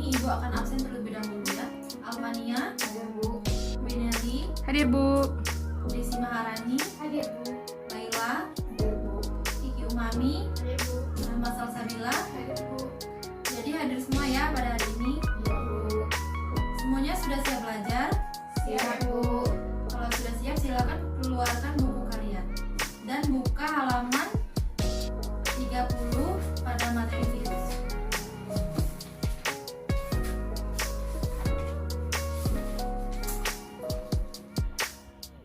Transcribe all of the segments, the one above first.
Ibu akan absen terlebih dahulu ya. Almania, Hadir Bu. Wineli, Hadir Bu. Desi Maharani, Hadir Bu. Laila, Hadir Bu. Kiki Umami, Hadir Bu. Muhammad Salsabila. Hadir Bu. Jadi hadir semua ya pada hari ini. Iya Bu. Semuanya sudah siap belajar? Siap Bu. Kalau sudah siap silakan keluarkan buku kalian dan buka halaman 30 pada materi virus.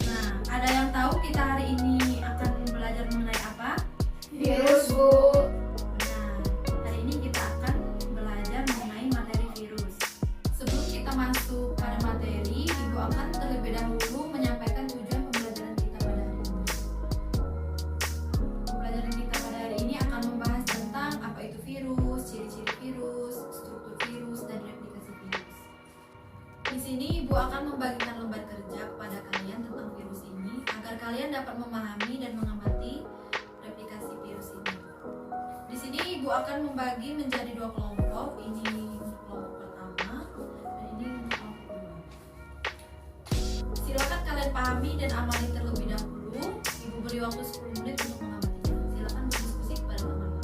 Nah, ada yang tahu kita hari ini akan belajar mengenai apa? Virus Bu. Nah, hari ini kita akan belajar mengenai materi virus. Sebelum kita masuk pada materi, Ibu akan terlebih dahulu menyampaikan tujuan pembelajaran kita pada hari ini. Pembelajaran kita pada hari ini akan membahas tentang apa itu virus, ciri-ciri virus, struktur virus, dan replikasi virus. Di sini Ibu akan membagikan lembar kerja kepada kalian tentang virus ini agar kalian dapat memahami dan mengamati replikasi virus ini. Di sini Ibu akan membagi menjadi dua kelompok. Ini untuk kelompok pertama dan ini untuk kelompok kedua. Silakan kalian pahami dan amali terlebih dahulu. Ibu beri waktu 10 menit untuk mengamatinya. Silakan berdiskusi kepada teman-teman.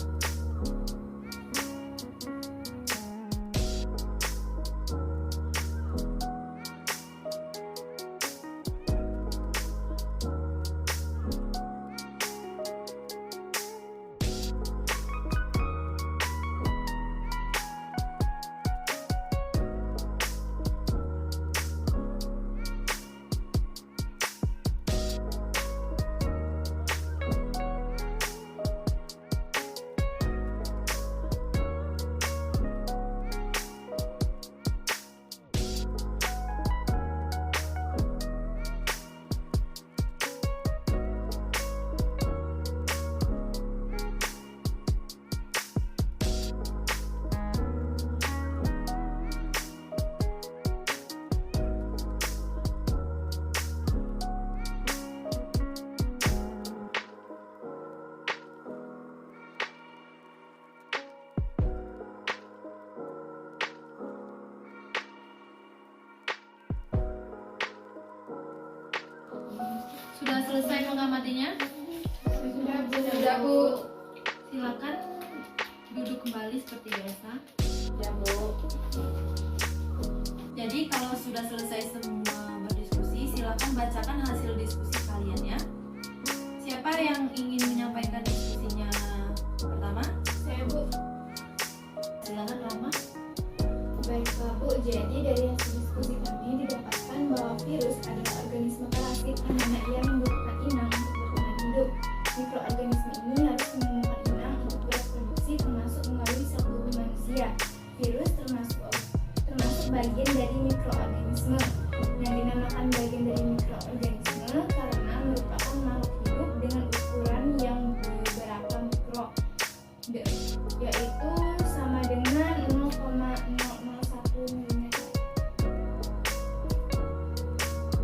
Sudah selesai mengamatinya? Sudah Bu. Sudah Bu. Silakan duduk kembali seperti biasa. Ya Bu. Jadi kalau sudah selesai semua berdiskusi, silakan bacakan hasil diskusi kalian ya. Siapa yang ingin menyampaikan diskusinya pertama? Saya Bu. Silakan Rama. Baiklah Bu, jadi dari hasil diskusi kami didapatkan bahwa virus adalah organisme parasit yang mana ia membutuhkan inang untuk bertahan hidup. Mikroorganisme ini harus menemukan inang untuk bereproduksi termasuk melalui sel tubuh manusia. Virus termasuk bagian dari mikroorganisme yang dinamakan bagian dari mikroorganisme karena merupakan makhluk hidup dengan ukuran yang beberapa mikro, yaitu sama dengan 0,001 mm.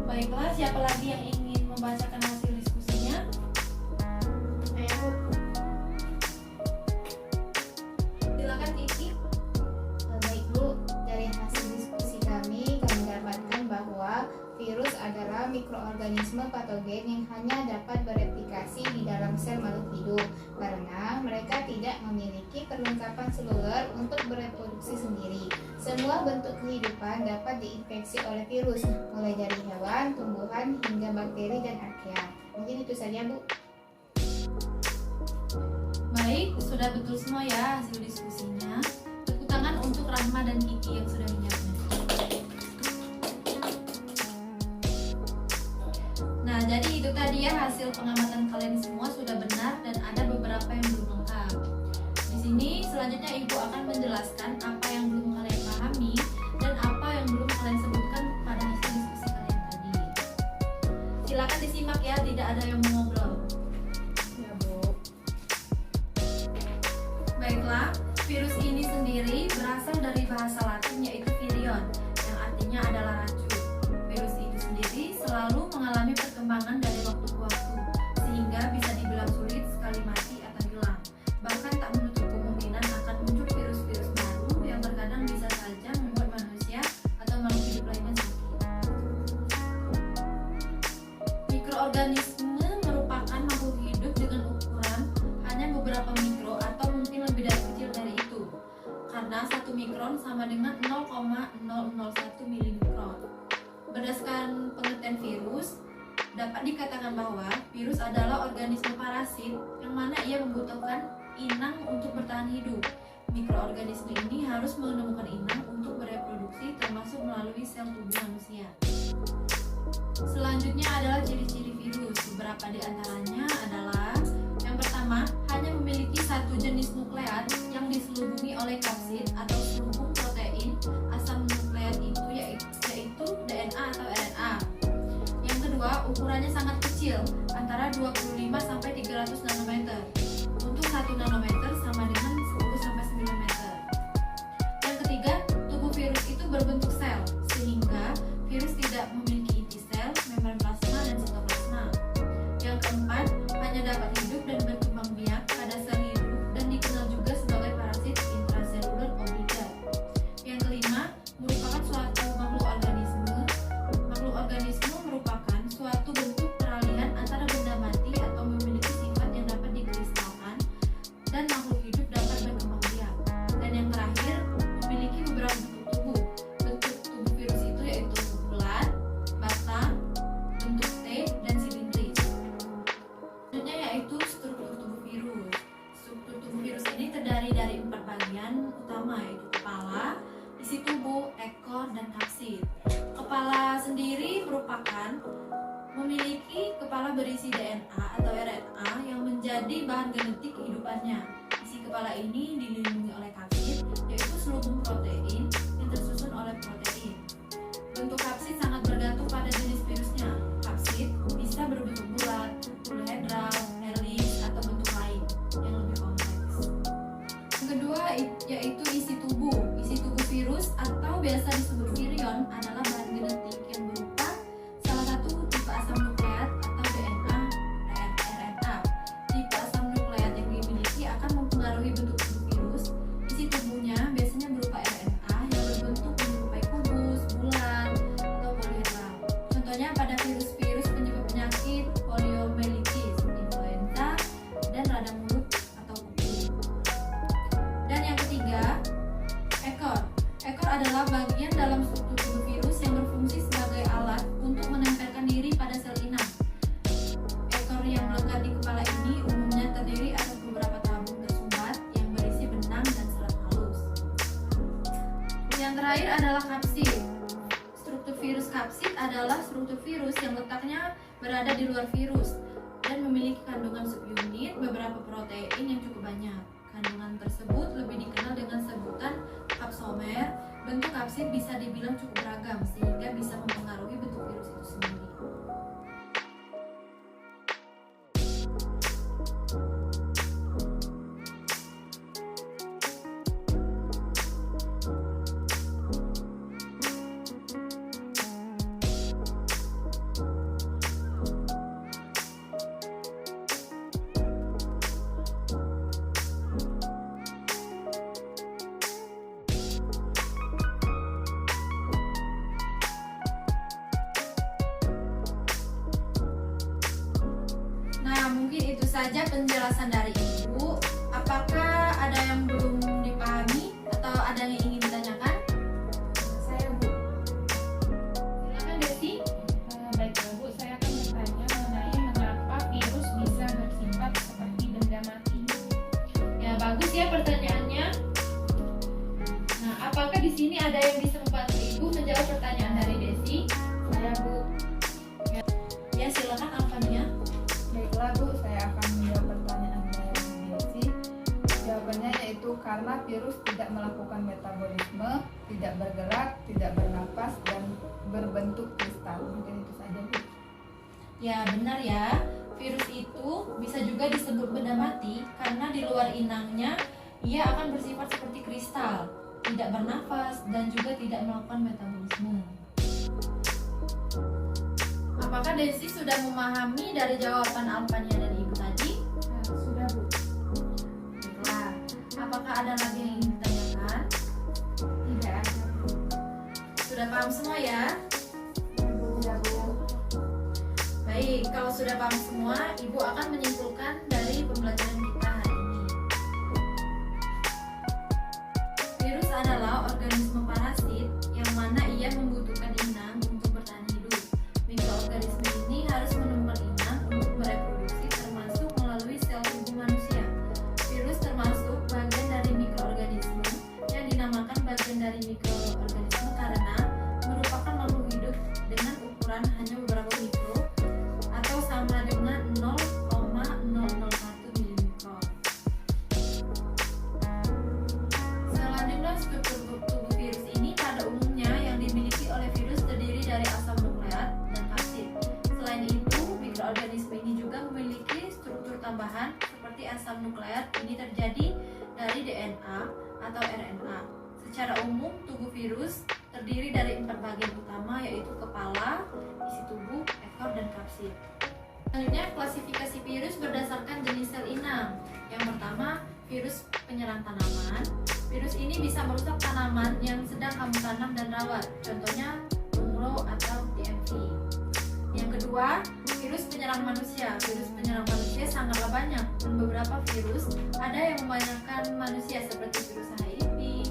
Baiklah, siapa lagi yang ingin membacakan hasil diskusinya? Ayo, Silakan Kiki. Baik Bu, dari hasil diskusi kami dapatkan bahwa virus adalah mikroorganisme patogen yang hanya dapat bereplikasi di dalam sel makhluk hidup karena mereka tidak memiliki perlengkapan seluler untuk bereproduksi sendiri. Semua bentuk kehidupan dapat diinfeksi oleh virus, mulai dari hewan, tumbuhan, hingga bakteri dan archaea. Mungkin itu saja Bu. Baik, sudah betul semua ya hasil diskusinya. Tepuk tangan untuk Rahma dan Kiki yang sudah menjawabnya. Nah, jadi itu tadi ya hasil pengamatan kalian semua sudah benar dan ada beberapa yang belum lengkap. Di sini selanjutnya Ibu akan menjelaskan apa yang belum kalian pahami dan apa yang belum kalian sebutkan pada hasil diskusi kalian tadi. Silakan disimak ya, tidak ada yang mau ngobrol. ya Bu. Baiklah, virus ini sendiri berasal dari bahasa Latin yaitu virion, yang artinya adalah racun. Virus itu sendiri selalu mengalami perkembangan dari waktu ke waktu, sehingga bisa dibilang sulit sekali mati atau hilang. Mikroorganisme merupakan makhluk hidup dengan ukuran hanya beberapa mikro atau mungkin lebih dari kecil dari itu. Karena 1 mikron sama dengan 0,001 milimikron. Berdasarkan pengertian virus, dapat dikatakan bahwa virus adalah organisme parasit yang mana ia membutuhkan inang untuk bertahan hidup. Mikroorganisme ini harus menemukan inang untuk bereproduksi termasuk melalui sel tubuh manusia. Selanjutnya adalah ciri-ciri virus. Beberapa di antaranya adalah yang pertama, hanya memiliki satu jenis nukleat yang diselubungi oleh kapsid atau selubung protein asam nukleat itu yaitu DNA atau RNA. Yang kedua, ukurannya sangat kecil, antara 25 sampai 300 nanometer. Untuk 1 nanometer sama dengan 10 sampai 9 meter. Yang ketiga, tubuh virus itu berbentuk sel, sehingga virus tidak memiliki inti sel, membran plasma, dan sitoplasma. Yang keempat, hanya dapat hidup dan berkembang biak pada sel hidup dan dikenal juga sebagai parasit intraseluler obligat. Yang kelima, merupakan suatu makhluk organisme. Makhluk organisme merupakan suatu bentuk peralihan antara benda mati atau memiliki sifat yang dapat dikristalkan dan makhluk hidup dapat berkembang biak. Dan yang terakhir, memiliki beberapa bentuk tubuh. Bentuk tubuh virus itu yaitu bulat, batang, bentuk T, dan silindris. Selanjutnya yaitu struktur tubuh virus. Struktur tubuh virus ini terdiri dari 4 bagian utama, yaitu kepala, isi tubuh, ekor, dan kapsid. Kepala sendiri merupakan memiliki kepala berisi DNA atau RNA yang menjadi bahan genetik kehidupannya. Isi kepala ini dilindungi oleh kapsid, yaitu selubung protein yang tersusun oleh protein. Bentuk kapsid sangat bergantung pada jenis virusnya. Kapsid bisa berbentuk bulat, polyhedral, heliks, atau bentuk lain yang lebih kompleks. Yang kedua yaitu isi tubuh. Isi tubuh virus atau biasa disebut virion adalah bahan genetik yang berupa salah satu tipe asam nukleat atau DNA dan RNA. Tipe asam nukleat yang dimiliki akan mempengaruhi bentuk tubuh virus. Isi tubuhnya biasanya berupa RNA yang berbentuk menyerupai kubus, bulat, atau polyhedral. Contohnya pada virus-virus penyebab penyakit poliomyelitis, influenza, dan radang mulut atau kuku. Dan yang ketiga, ekor. Ekor adalah bagian dalam struktur tubuh virus yang berfungsi sebagai alat untuk menempelkan diri pada sel inang. Ekor yang melekat di kepala ini umumnya terdiri atas beberapa tabung tersumbat yang berisi benang dan serat halus. Yang terakhir adalah kapsid. Struktur virus kapsid adalah struktur virus yang letaknya berada di luar virus dan memiliki kandungan subunit beberapa protein yang cukup banyak. Kandungan tersebut lebih dikenal dengan sebutan kapsomer. Bentuk kapsid bisa dibilang cukup beragam sehingga bisa mempengaruhi bentuk virus itu sendiri. Nah, mungkin itu saja penjelasan dari Ibu. Apakah ada yang belum dipahami atau ada yang ingin ditanyakan? Saya Bu. Silakan Desi. Baiklah Bu, saya akan bertanya mengenai mengapa virus bisa bersifat seperti benda mati. Ya, bagus ya pertanyaannya. Nah, apakah di sini ada yang bisa membantu Ibu menjawab pertanyaan dari Desi? Saya Bu. Ya, silakan Alfania. Baiklah Bu, saya akan menjawab pertanyaan dari Desi. Jawabannya yaitu karena virus tidak melakukan metabolisme, tidak bergerak, tidak bernapas, dan berbentuk kristal. Mungkin itu saja Bu. Ya, benar ya. Virus itu bisa juga disebut benda mati karena di luar inangnya ia akan bersifat seperti kristal, tidak bernafas, dan juga tidak melakukan metabolisme. Apakah Desi sudah memahami dari jawaban Alfania dan Ibu tadi? Sudah Bu. Baiklah. Apakah ada lagi yang ingin ditanyakan? Tidak ada Bu. Sudah paham semua ya? Ya Bu. Baik. Baik, kalau sudah paham semua, Ibu akan menyimpulkan dari pembelajaran kita hari ini. Virus adalah organisme parasit yang mana ia membutuhkan inang untuk bertahan hidup. Mikroorganisme ini harus menemukan inang untuk bereproduksi, termasuk melalui sel tubuh manusia. Virus termasuk bagian dari mikroorganisme yang dinamakan bagian dari mikroorganisme karena merupakan makhluk hidup dengan ukuran hanya beberapa mikro atau sama dengan 0,001 milimikron. Selanjutnya, struktur tubuh virus ini pada umumnya yang dimiliki oleh virus terdiri dari asam nukleat dan kapsid. Selain itu, mikroorganisme ini juga memiliki struktur tambahan seperti asam nukleat ini terjadi dari DNA atau RNA. Secara umum, tubuh virus terdiri dari 4 bagian utama, yaitu kepala, isi tubuh, ekor, dan kapsid. Selanjutnya, klasifikasi virus berdasarkan jenis sel inang. Yang pertama, virus penyerang tanaman. Virus ini bisa merusak tanaman yang sedang kamu tanam dan rawat, contohnya bunglon atau TMV. Yang kedua, virus penyerang manusia. Virus penyerang manusia sangatlah banyak, dan beberapa virus ada yang membahayakan manusia seperti virus HIV,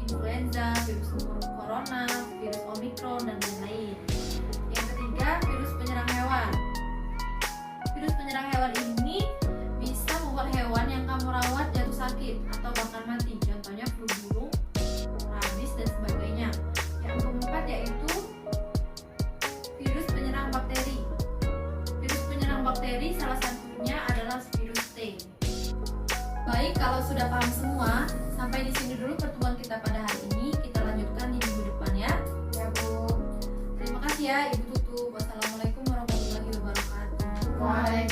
influenza, virus corona, virus omikron, dan lain-lain. Yang ketiga, virus penyerang hewan. Virus penyerang hewan ini bisa membuat hewan yang kamu rawat jatuh sakit atau bahkan mati, contohnya flu burung, rabies, dan sebagainya. Yang keempat yaitu virus penyerang bakteri. Virus penyerang bakteri salah satunya adalah virus T. Baik, kalau sudah paham semua, sampai di sini dulu pertemuan kita pada hari ini. Kita lanjutkan di minggu depan ya. Ya Bu. Terima kasih ya Ibu Tutu. Wassalamualaikum warahmatullahi wabarakatuh. Waalaikumsalam.